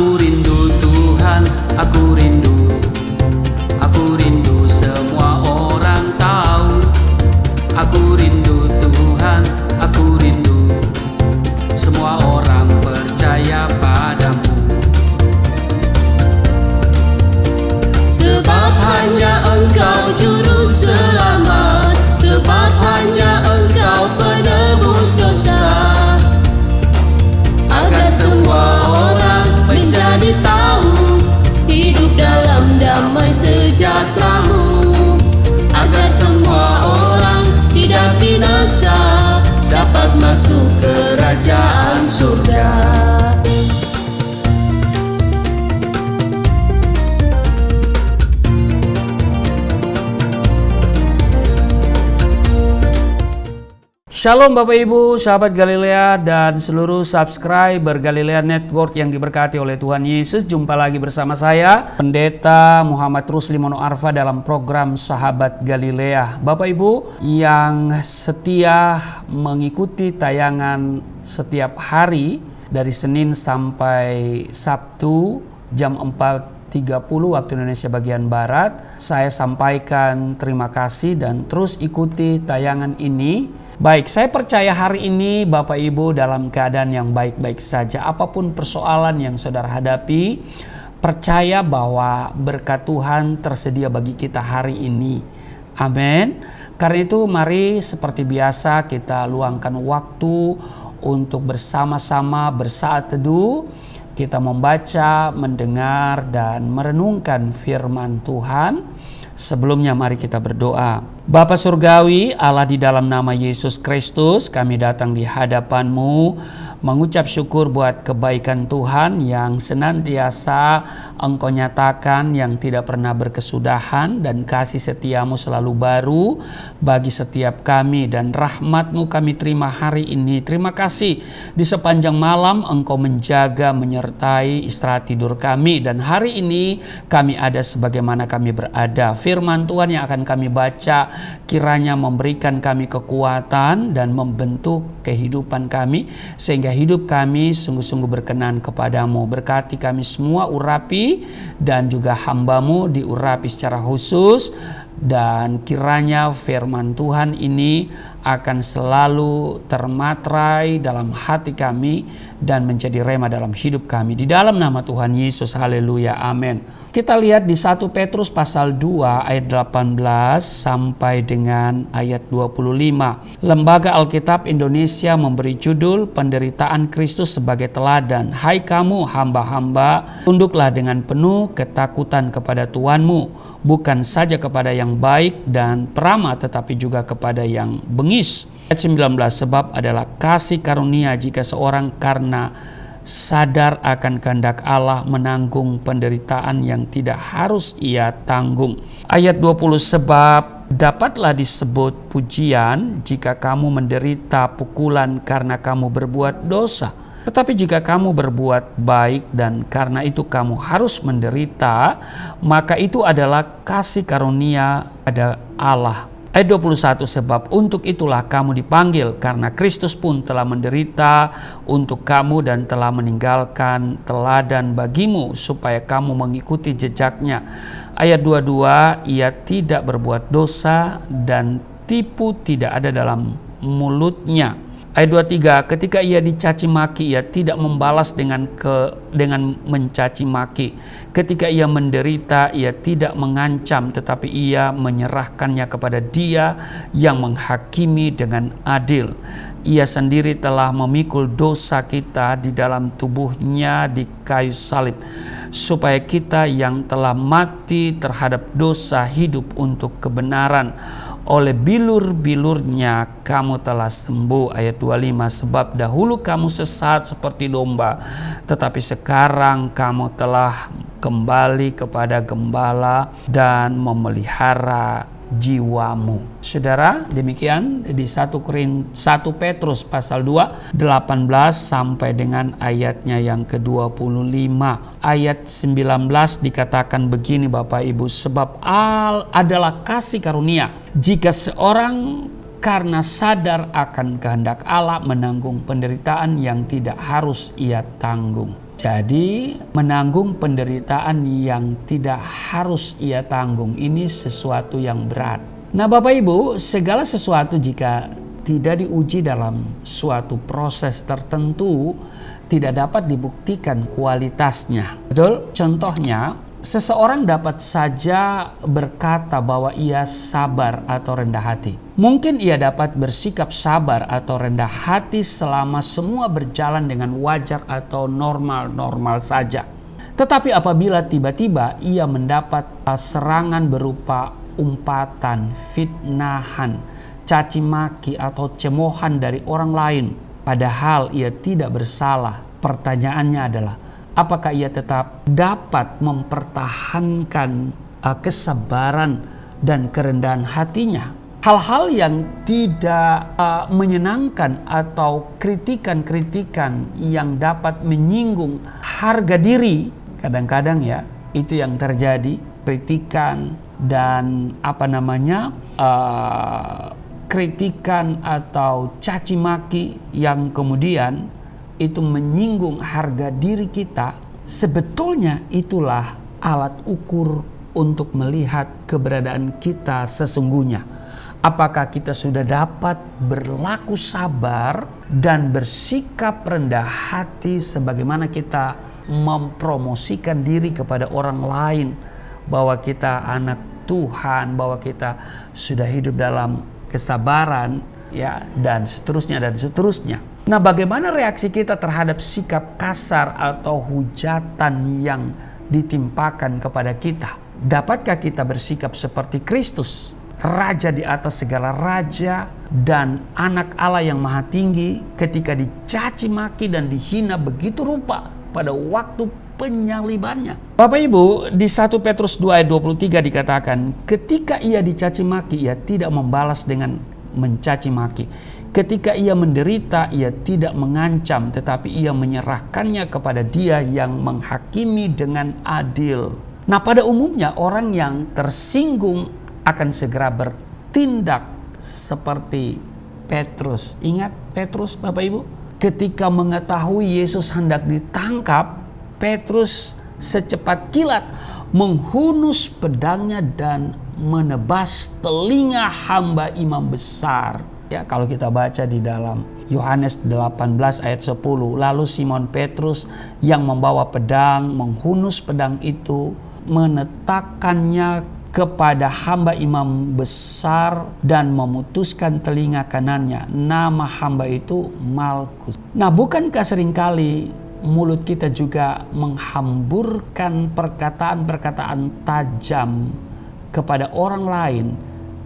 Aku rindu Tuhan, aku rindu. Aku rindu semua orang tahu. Aku rindu Tuhan, aku rindu. Semua orang percaya padamu. Sebab hanya Engkau juru selamat, sebab hanya Engkau penebus dosa. Agar semua orang menjadi tahu hidup dalam damai sejahtera-Mu. Agar semua orang tidak binasa, dapat masuk kerajaan surga. Shalom Bapak Ibu, sahabat Galilea dan seluruh subscriber Galilea Network yang diberkati oleh Tuhan Yesus. Jumpa lagi bersama saya, Pendeta Muhammad Rusli Mono Arfa dalam program Sahabat Galilea. Bapak Ibu yang setia mengikuti tayangan setiap hari dari Senin sampai Sabtu jam 4:30 waktu Indonesia bagian Barat, saya sampaikan terima kasih dan terus ikuti tayangan ini. Baik, saya percaya hari ini Bapak Ibu dalam keadaan yang baik-baik saja. Apapun persoalan yang saudara hadapi, percaya bahwa berkat Tuhan tersedia bagi kita hari ini. Amin. Karena itu mari seperti biasa kita luangkan waktu untuk bersama-sama bersaat teduh. Kita membaca, mendengar, dan merenungkan firman Tuhan. Sebelumnya mari kita berdoa. Bapa Surgawi, Allah di dalam nama Yesus Kristus, kami datang di hadapan-Mu mengucap syukur buat kebaikan Tuhan yang senantiasa Engkau nyatakan, yang tidak pernah berkesudahan, dan kasih setia-Mu selalu baru bagi setiap kami, dan rahmat-Mu kami terima hari ini. Terima kasih di sepanjang malam Engkau menjaga, menyertai istirahat tidur kami, dan hari ini kami ada sebagaimana kami berada. Firman Tuhan yang akan kami baca kiranya memberikan kami kekuatan dan membentuk kehidupan kami, sehingga hidup kami sungguh-sungguh berkenan kepadamu. Berkati kami semua, urapi, dan juga hamba-Mu diurapi secara khusus, dan kiranya firman Tuhan ini akan selalu termatrai dalam hati kami dan menjadi rema dalam hidup kami. Di dalam nama Tuhan Yesus, haleluya, amin. Kita lihat di 1 Petrus pasal 2 ayat 18 sampai dengan ayat 25. Lembaga Alkitab Indonesia memberi judul Penderitaan Kristus sebagai Teladan. Hai kamu hamba-hamba, tunduklah dengan penuh ketakutan kepada Tuhanmu, bukan saja kepada yang baik dan peramah, tetapi juga kepada yang bengis. Ayat 19, sebab adalah kasih karunia jika seorang karena sadar akan kehendak Allah menanggung penderitaan yang tidak harus ia tanggung. Ayat 20, sebab dapatlah disebut pujian jika kamu menderita pukulan karena kamu berbuat dosa. Tetapi jika kamu berbuat baik dan karena itu kamu harus menderita, maka itu adalah kasih karunia pada Allah. Ayat 21, sebab untuk itulah kamu dipanggil, karena Kristus pun telah menderita untuk kamu dan telah meninggalkan teladan bagimu, supaya kamu mengikuti jejaknya. Ayat 22, ia tidak berbuat dosa dan tipu tidak ada dalam mulutnya. Ayat 23, ketika ia dicaci maki, ia tidak membalas dengan mencaci maki. Ketika ia menderita, ia tidak mengancam, tetapi ia menyerahkannya kepada Dia yang menghakimi dengan adil. Ia sendiri telah memikul dosa kita di dalam tubuhnya di kayu salib, supaya kita yang telah mati terhadap dosa hidup untuk kebenaran. Oleh bilur-bilurnya kamu telah sembuh. Ayat 25, sebab dahulu kamu sesat seperti domba, tetapi sekarang kamu telah kembali kepada gembala dan memelihara jiwamu. Saudara, demikian di 1 Petrus pasal 2 18 sampai dengan ayatnya yang ke-25. Ayat 19 dikatakan begini Bapak Ibu, sebab adalah kasih karunia jika seorang karena sadar akan kehendak Allah menanggung penderitaan yang tidak harus ia tanggung. Jadi menanggung penderitaan yang tidak harus ia tanggung ini sesuatu yang berat. Nah Bapak Ibu, segala sesuatu jika tidak diuji dalam suatu proses tertentu tidak dapat dibuktikan kualitasnya. Betul? Contohnya, seseorang dapat saja berkata bahwa ia sabar atau rendah hati. Mungkin ia dapat bersikap sabar atau rendah hati selama semua berjalan dengan wajar atau normal-normal saja. Tetapi apabila tiba-tiba ia mendapat serangan berupa umpatan, fitnahan, caci maki atau cemoohan dari orang lain, padahal ia tidak bersalah, pertanyaannya adalah, apakah ia tetap dapat mempertahankan kesabaran dan kerendahan hatinya? Hal-hal yang tidak menyenangkan atau kritikan-kritikan yang dapat menyinggung harga diri, kadang-kadang ya itu yang terjadi, kritikan dan kritikan atau caci maki yang kemudian itu menyinggung harga diri kita, sebetulnya itulah alat ukur untuk melihat keberadaan kita sesungguhnya. Apakah kita sudah dapat berlaku sabar dan bersikap rendah hati sebagaimana kita mempromosikan diri kepada orang lain bahwa kita anak Tuhan, bahwa kita sudah hidup dalam kesabaran, ya, dan seterusnya dan seterusnya. Nah, bagaimana reaksi kita terhadap sikap kasar atau hujatan yang ditimpakan kepada kita? Dapatkah kita bersikap seperti Kristus, Raja di atas segala raja dan Anak Allah yang Maha Tinggi, ketika dicaci maki dan dihina begitu rupa pada waktu penyalibannya? Bapak Ibu, di 1 Petrus 2 ayat 23 dikatakan, ketika ia dicaci maki, ia tidak membalas dengan mencaci maki. Ketika ia menderita, ia tidak mengancam, tetapi ia menyerahkannya kepada Dia yang menghakimi dengan adil. Nah, pada umumnya orang yang tersinggung akan segera bertindak seperti Petrus. Ingat Petrus, Bapak Ibu? Ketika mengetahui Yesus hendak ditangkap, Petrus secepat kilat menghunus pedangnya dan menebas telinga hamba imam besar. Ya, kalau kita baca di dalam Yohanes 18 ayat 10, lalu Simon Petrus yang membawa pedang menghunus pedang itu, menetakannya kepada hamba imam besar dan memutuskan telinga kanannya. Nama hamba itu Malkus. Nah, bukankah seringkali mulut kita juga menghamburkan perkataan-perkataan tajam kepada orang lain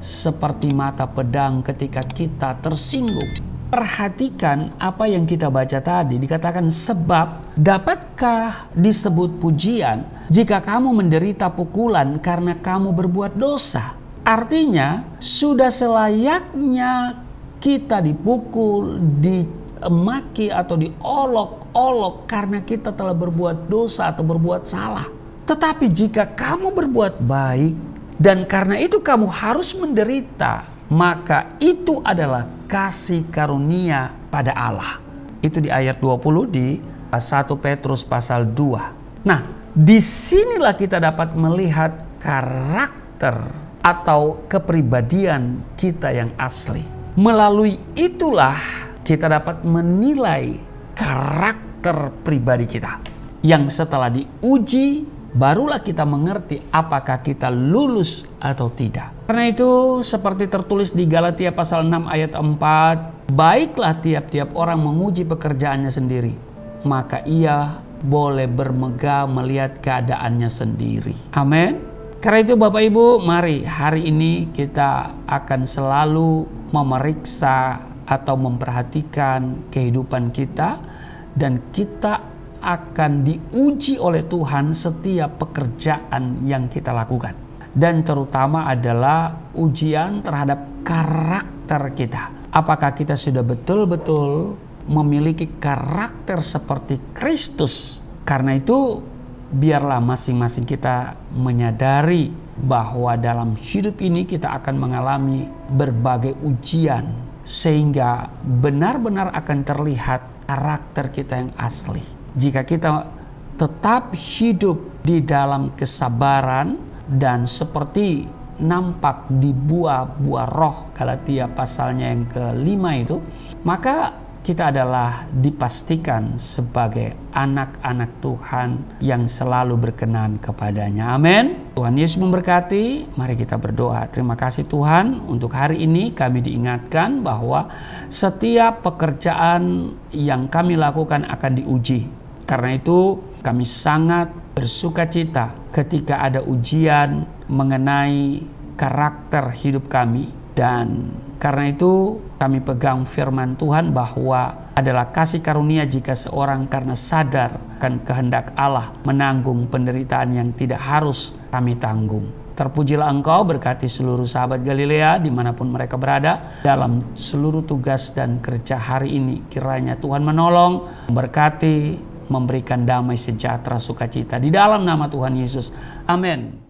seperti mata pedang ketika kita tersinggung? Perhatikan apa yang kita baca tadi, dikatakan sebab dapatkah disebut pujian jika kamu menderita pukulan karena kamu berbuat dosa? Artinya sudah selayaknya kita dipukul, dimaki atau diolok-olok karena kita telah berbuat dosa atau berbuat salah. Tetapi jika kamu berbuat baik dan karena itu kamu harus menderita, maka itu adalah kasih karunia pada Allah. Itu di ayat 20 di 1 Petrus pasal 2. Nah, disinilah kita dapat melihat karakter atau kepribadian kita yang asli. Melalui itulah kita dapat menilai karakter pribadi kita. Yang setelah diuji, barulah kita mengerti apakah kita lulus atau tidak. Karena itu seperti tertulis di Galatia pasal 6 ayat 4, baiklah tiap-tiap orang menguji pekerjaannya sendiri, maka ia boleh bermegah melihat keadaannya sendiri. Amin. Karena itu Bapak Ibu, mari hari ini kita akan selalu memeriksa atau memperhatikan kehidupan kita, dan kita akan diuji oleh Tuhan setiap pekerjaan yang kita lakukan. Dan terutama adalah ujian terhadap karakter kita. Apakah kita sudah betul-betul memiliki karakter seperti Kristus? Karena itu biarlah masing-masing kita menyadari bahwa dalam hidup ini kita akan mengalami berbagai ujian, sehingga benar-benar akan terlihat karakter kita yang asli. Jika kita tetap hidup di dalam kesabaran, dan seperti nampak di buah-buah roh Galatia pasalnya yang ke-5 itu, maka kita adalah dipastikan sebagai anak-anak Tuhan yang selalu berkenan kepadanya. Amin. Tuhan Yesus memberkati. Mari kita berdoa. Terima kasih Tuhan, untuk hari ini kami diingatkan bahwa setiap pekerjaan yang kami lakukan akan diuji. Karena itu kami sangat bersuka cita ketika ada ujian mengenai karakter hidup kami. Dan karena itu kami pegang firman Tuhan bahwa adalah kasih karunia jika seorang karena sadar akan kehendak Allah menanggung penderitaan yang tidak harus kami tanggung. Terpujilah Engkau, berkati seluruh sahabat Galilea dimanapun mereka berada dalam seluruh tugas dan kerja hari ini. Kiranya Tuhan menolong, memberkati, memberikan damai sejahtera sukacita di dalam nama Tuhan Yesus. Amin.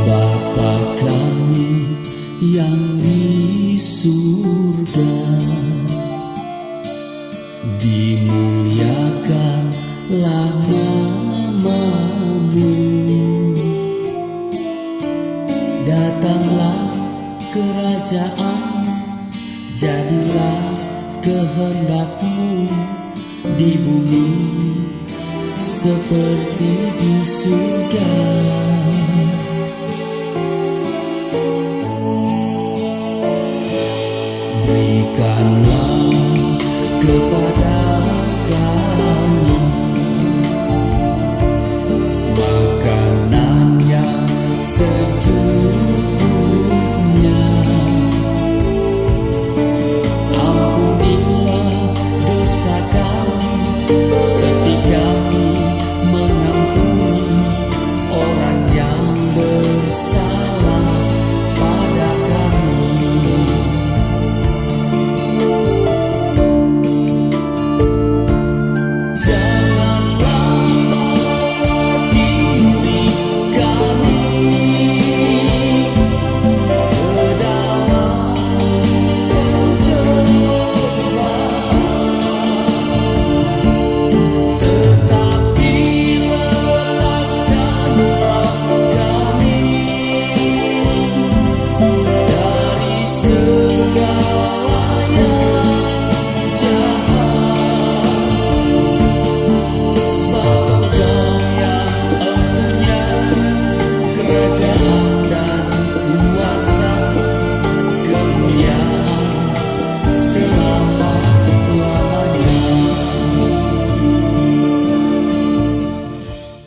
Bapa kami yang di surga, dimuliakanlah nama-Mu. Datanglah kerajaan, jadilah kehendak-Mu di bumi seperti di surga. Berikanlah kepada kami makanan yang secukupnya. Ampunilah dosa kami seperti kami mengampuni orang yang bersalah pada kami. Kerajaan